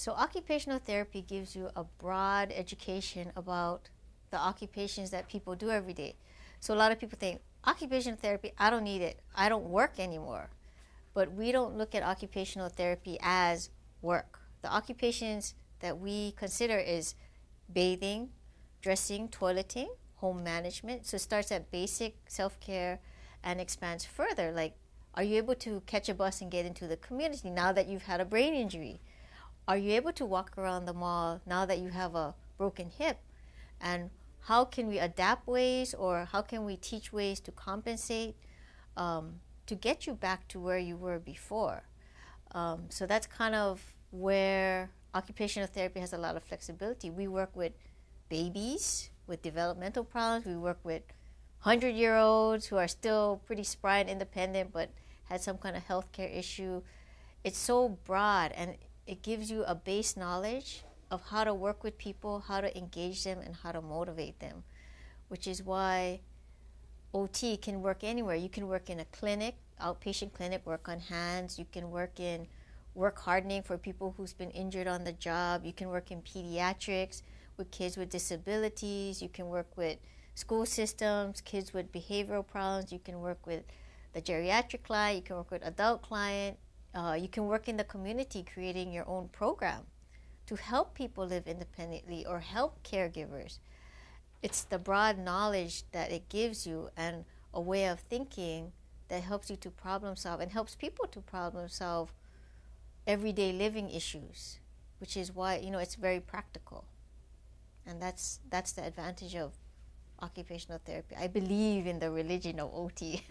So occupational therapy gives you a broad education about the occupations that people do every day. So a lot of people think, occupational therapy, I don't need it. I don't work anymore. But we don't look at occupational therapy as work. The occupations that we consider is bathing, dressing, toileting, home management. So it starts at basic self-care and expands further. Like, are you able to catch a bus and get into the community now that you've had a brain injury? Are you able to walk around the mall now that you have a broken hip? And how can we adapt ways, or how can we teach ways to compensate to get you back to where you were before? So that's kind of where occupational therapy has a lot of flexibility. We work with babies with developmental problems. We work with 100-year-olds who are still pretty spry and independent but had some kind of healthcare issue. It's so broad, and it gives you a base knowledge of how to work with people, how to engage them, and how to motivate them, which is why OT can work anywhere. You can work in a clinic, outpatient clinic, work on hands. You can work in work hardening for people who's been injured on the job. You can work in pediatrics with kids with disabilities. You can work with school systems, kids with behavioral problems. You can work with the geriatric client. You can work with adult client. You can work in the community creating your own program to help people live independently or help caregivers. It's the broad knowledge that it gives you and a way of thinking that helps you to problem solve and helps people to problem solve everyday living issues, which is why, it's very practical. And that's the advantage of occupational therapy. I believe in the religion of OT.